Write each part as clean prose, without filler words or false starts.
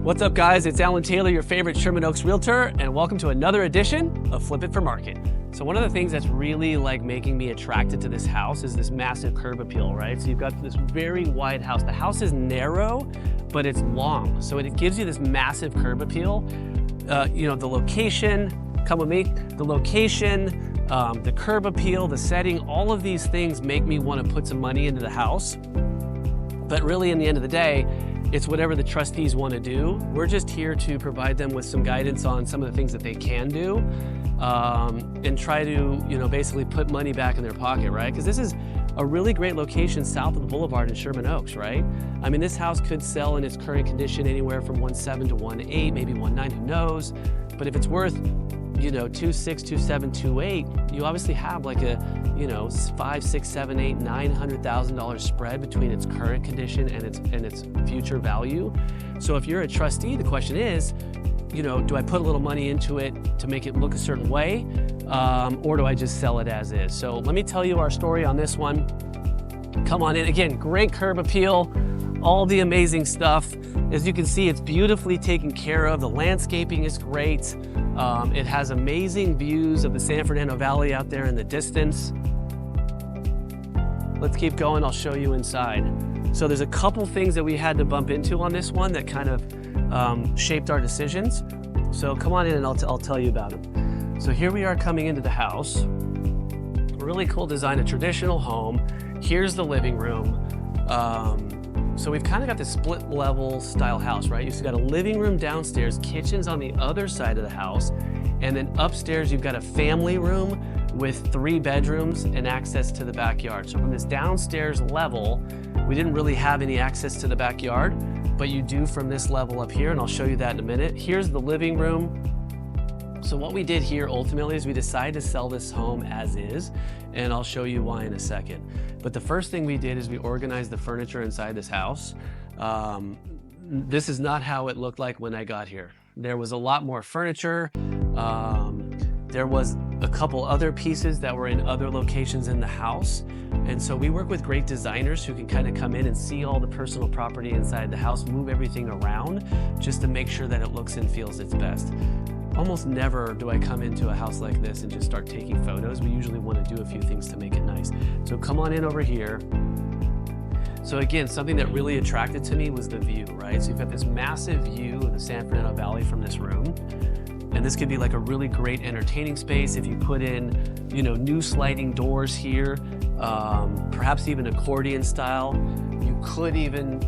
What's up, guys? It's Alan Taylor, your favorite Sherman Oaks realtor, and welcome to another edition of Flip It for Market. So one of the things that's really making me attracted to this house is this massive curb appeal, right? So you've got this very wide house. The house is narrow, but it's long. So it gives you this massive curb appeal. The location, come with me, the location, the curb appeal, the setting, all of these things make me want to put some money into the house. But really, in the end of the day, it's whatever the trustees want to do. We're just here to provide them with some guidance on some of the things that they can do and try to, basically put money back in their pocket, right? Because this is a really great location south of the boulevard in Sherman Oaks, right? I mean, this house could sell in its current condition anywhere from 1.7 to 1.8, maybe 1.9, who knows? But if it's worth, 2.6, 2.7, 2.8, you obviously have like a, $500,000, $600,000, $700,000, $900,000 spread between its current condition and its future value. So if you're a trustee, the question is, do I put a little money into it to make it look a certain way, or do I just sell it as is? So let me tell you our story on this one. Come on in. Again, great curb appeal, all the amazing stuff. As you can see, it's beautifully taken care of. The landscaping is great. It has amazing views of the San Fernando Valley out there in the distance. Let's keep going, I'll show you inside. So there's a couple things that we had to bump into on this one that kind of shaped our decisions. So come on in and I'll tell you about them. So here we are coming into the house. Really cool design, a traditional home. Here's the living room. So we've kind of got this split level style house, right? You've got a living room downstairs, kitchen's on the other side of the house, and then upstairs you've got a family room with 3 bedrooms and access to the backyard. So from this downstairs level, we didn't really have any access to the backyard, but you do from this level up here, and I'll show you that in a minute. Here's the living room. So what we did here ultimately is we decided to sell this home as is, and I'll show you why in a second. But the first thing we did is we organized the furniture inside this house. This is not how it looked like when I got here. There was a lot more furniture. There was a couple other pieces that were in other locations in the house. And so we work with great designers who can kind of come in and see all the personal property inside the house, move everything around just to make sure that it looks and feels its best. Almost never do I come into a house like this and just start taking photos. We usually want to do a few things to make it nice. So come on in over here. So again, something that really attracted to me was the view, right? So you've got this massive view of the San Fernando Valley from this room. And this could be like a really great entertaining space if you put in, new sliding doors here, perhaps even accordion style. You could even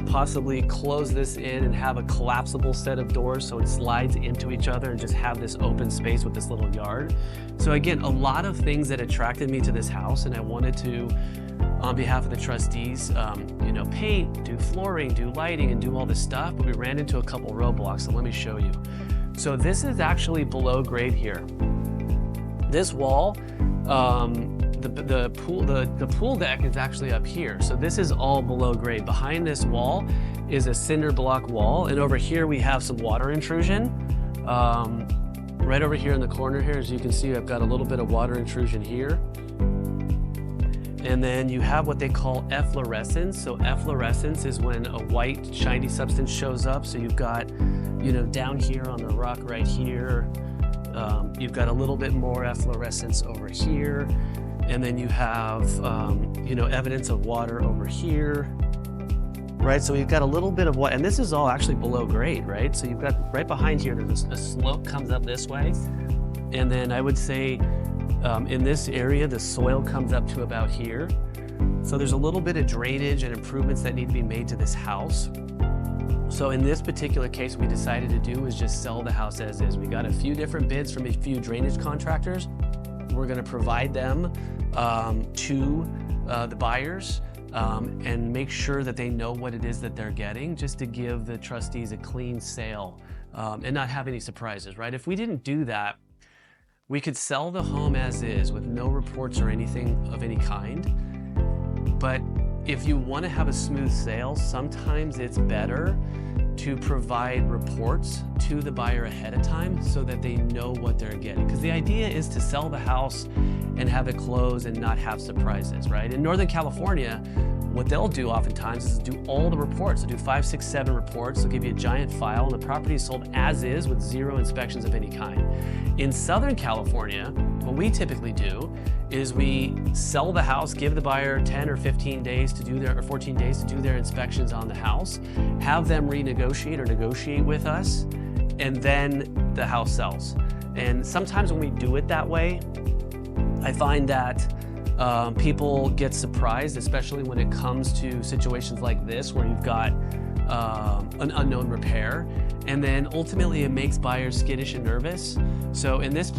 possibly close this in and have a collapsible set of doors so it slides into each other and just have this open space with this little yard. So again, a lot of things that attracted me to this house, and I wanted to, on behalf of the trustees, paint, do flooring, do lighting, and do all this stuff, but we ran into a couple roadblocks, so let me show you. So this is actually below grade here. This wall, the pool deck is actually up here. So this is all below grade. Behind this wall is a cinder block wall. And over here we have some water intrusion. Right over here in the corner here, as you can see, I've got a little bit of water intrusion here. And then you have what they call efflorescence. So efflorescence is when a white shiny substance shows up. So you've got, down here on the rock right here, you've got a little bit more efflorescence over here. And then you have, evidence of water over here, right? So you've got a little bit of what, and this is all actually below grade, right? So you've got right behind here, there's a slope comes up this way. And then I would say in this area, the soil comes up to about here. So there's a little bit of drainage and improvements that need to be made to this house. So in this particular case, we decided to do is just sell the house as is. We got a few different bids from a few drainage contractors. We're going to provide them to the buyers and make sure that they know what it is that they're getting, just to give the trustees a clean sale and not have any surprises, right? If we didn't do that, we could sell the home as is with no reports or anything of any kind. But if you want to have a smooth sale, sometimes it's better to provide reports to the buyer ahead of time so that they know what they're getting. Because the idea is to sell the house and have it close and not have surprises, right? In Northern California, what they'll do oftentimes is do all the reports. They'll do 5, 6, 7 reports. They'll give you a giant file, and the property is sold as is with 0 inspections of any kind. In Southern California, what we typically do is we sell the house, give the buyer 10 or 15 days to do their, or 14 days to do their inspections on the house, have them renegotiate or negotiate with us, and then the house sells. And sometimes when we do it that way, I find that people get surprised, especially when it comes to situations like this where you've got an unknown repair, and then ultimately it makes buyers skittish and nervous. So in this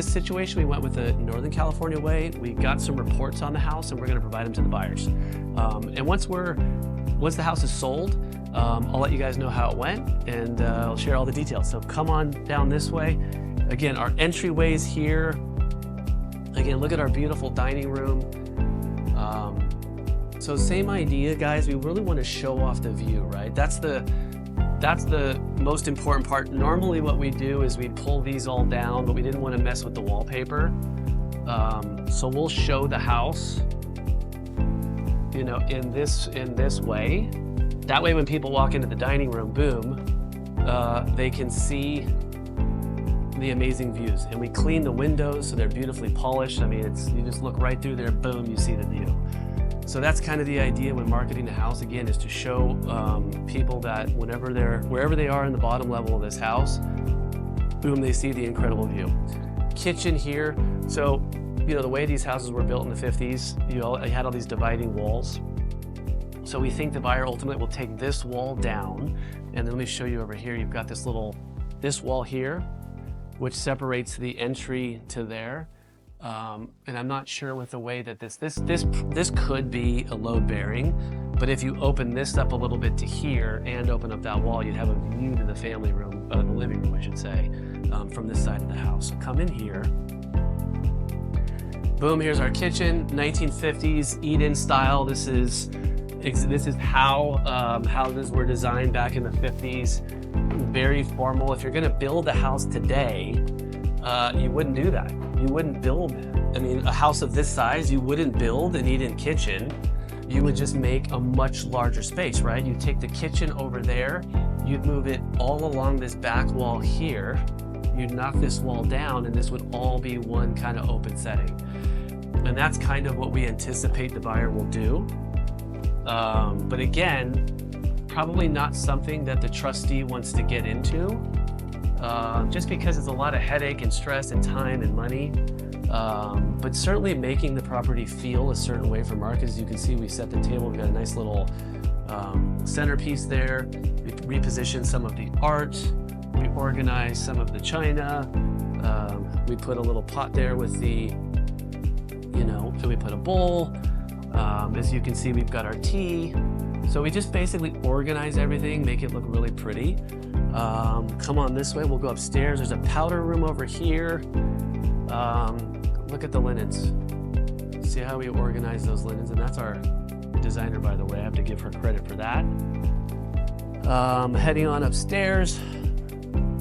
situation, we went with the Northern California way. We got some reports on the house, and we're going to provide them to the buyers. And once the house is sold, I'll let you guys know how it went, and I'll share all the details. So come on down this way. Again, our entryways here. Again, look at our beautiful dining room. So same idea, guys. We really want to show off the view, right? That's the most important part. Normally what we do is we pull these all down, but we didn't want to mess with the wallpaper. So we'll show the house, you know, in this way. That way when people walk into the dining room, boom, they can see the amazing views. And we clean the windows so they're beautifully polished. I mean, you just look right through there, boom, you see the view. So that's kind of the idea when marketing the house, again, is to show people that wherever they are in the bottom level of this house, boom, they see the incredible view. Kitchen here. So, you know, the way these houses were built in the 50s, you had all these dividing walls. So we think the buyer ultimately will take this wall down, and then let me show you over here. You've got this wall here, which separates the entry to there. And I'm not sure with the way that this could be a load bearing, but if you open this up a little bit to here and open up that wall, you'd have a view to the family room, the living room, I should say, from this side of the house. So come in here. Boom, here's our kitchen, 1950s Eden style. This is how houses were designed back in the 50s. Very formal. If you're gonna build a house today, you wouldn't do that. You wouldn't build, I mean, a house of this size, you wouldn't build an Eden kitchen. You would just make a much larger space, right? You'd take the kitchen over there, you'd move it all along this back wall here, you'd knock this wall down, and this would all be one kind of open setting. And that's kind of what we anticipate the buyer will do. But again, probably not something that the trustee wants to get into, just because it's a lot of headache and stress and time and money. But certainly making the property feel a certain way for Mark. As you can see, we set the table. We've got a nice little centerpiece there. We repositioned some of the art. We organized some of the china. We put a little pot there with the, so we put a bowl. As you can see, we've got our tea. So we just basically organize everything, make it look really pretty. Come on this way, we'll go upstairs. There's a powder room over here. Look at the linens. See how we organize those linens? And that's our designer, by the way. I have to give her credit for that. Heading on upstairs.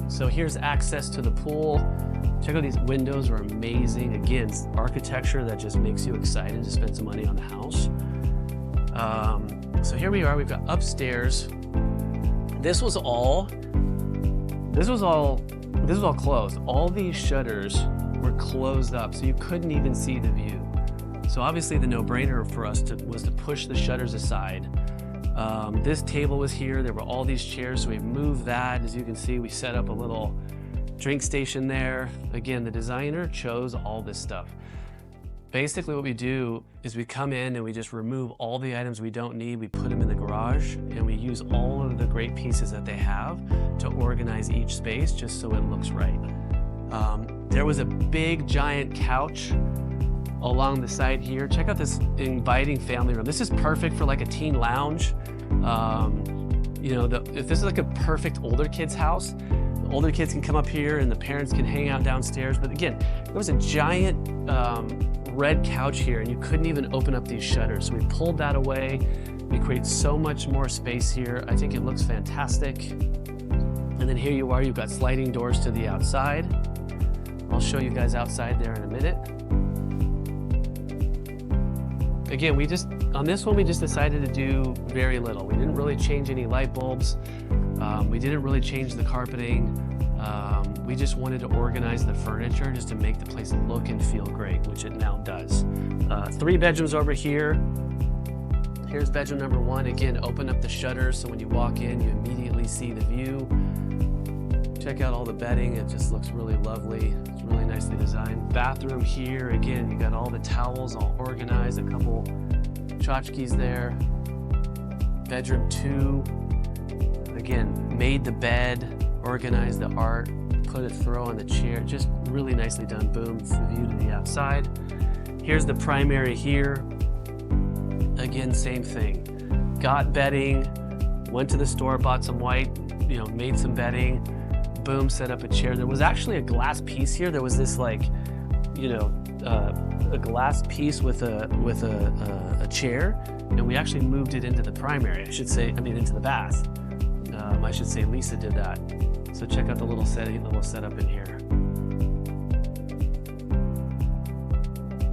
So here's access to the pool. Check out these windows, are amazing. Again, it's architecture that just makes you excited to spend some money on the house. So here we are, we've got upstairs. This was all closed. All these shutters were closed up, so you couldn't even see the view. So obviously the no-brainer for us was to push the shutters aside. This table was here, there were all these chairs, so we moved that. As you can see, we set up a little drink station there. Again, the designer chose all this stuff. Basically what we do is we come in and we just remove all the items we don't need, we put them in the garage, and we use all of the great pieces that they have to organize each space just so it looks right. There was a big giant couch along the side here. Check out this inviting family room. This is perfect for like a teen lounge. If this is like a perfect older kid's house, the older kids can come up here and the parents can hang out downstairs. But again, there was a giant red couch here and you couldn't even open up these shutters. So we pulled that away. We create so much more space here. I think it looks fantastic. And then here you are, you've got sliding doors to the outside. I'll show you guys outside there in a minute. again, on this one, we just decided to do very little. We didn't really change any light bulbs. We didn't really change the carpeting. We just wanted to organize the furniture just to make the place look and feel great, which it now does. 3 bedrooms over here. Here's bedroom number 1. Again, open up the shutters so when you walk in, you immediately see the view. Check out all the bedding. It just looks really lovely. It's really nicely designed. Bathroom here. Again, you got all the towels all organized. A couple tchotchkes there. Bedroom 2. Again, made the bed, organized the art, put a throw on the chair. Just really nicely done. Boom, view to the outside. Here's the primary here. Again, same thing. Got bedding, went to the store, bought some white, made some bedding, boom, set up a chair. There was actually a glass piece here. There was this a glass piece with a chair, and we actually moved it into the primary. Into the bath. I should say Lisa did that. So check out the little setup in here.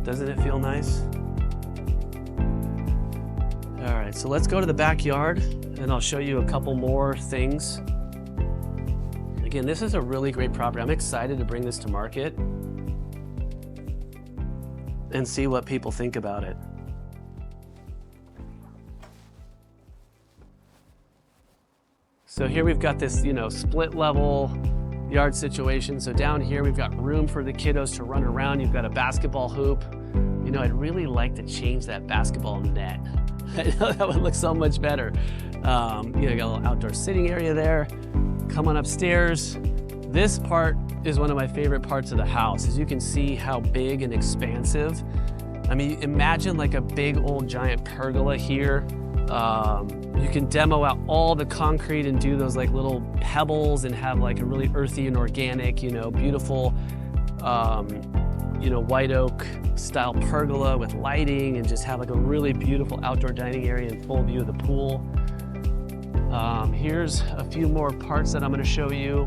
Doesn't it feel nice? All right, so let's go to the backyard and I'll show you a couple more things. Again, this is a really great property. I'm excited to bring this to market and see what people think about it. So here we've got this, split level yard situation. So down here we've got room for the kiddos to run around. You've got a basketball hoop. I'd really like to change that basketball net. I know that would look so much better. You got a little outdoor sitting area there. Come on upstairs. This part is one of my favorite parts of the house. As you can see how big and expansive. Imagine like a big old giant pergola here. You can demo out all the concrete and do those little pebbles and have a really earthy and organic, beautiful, white oak style pergola with lighting, and just have a really beautiful outdoor dining area and full view of the pool. Here's a few more parts that I'm going to show you.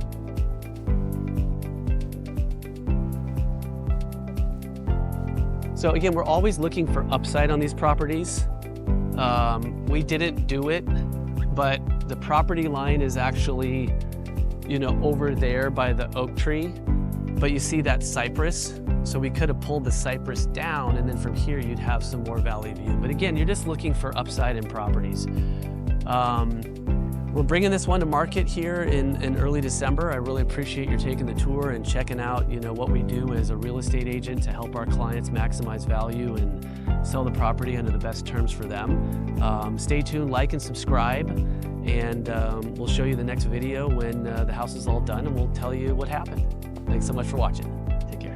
So again, we're always looking for upside on these properties. We didn't do it, but the property line is actually, over there by the oak tree, but you see that cypress? So we could have pulled the cypress down, and then from here you'd have some more valley view. But again, you're just looking for upside in properties. We're bringing this one to market here in early December. I really appreciate your taking the tour and checking out, what we do as a real estate agent to help our clients maximize value and sell the property under the best terms for them. Stay tuned, like and subscribe, and we'll show you the next video when the house is all done, and we'll tell you what happened. Thanks so much for watching. Take care.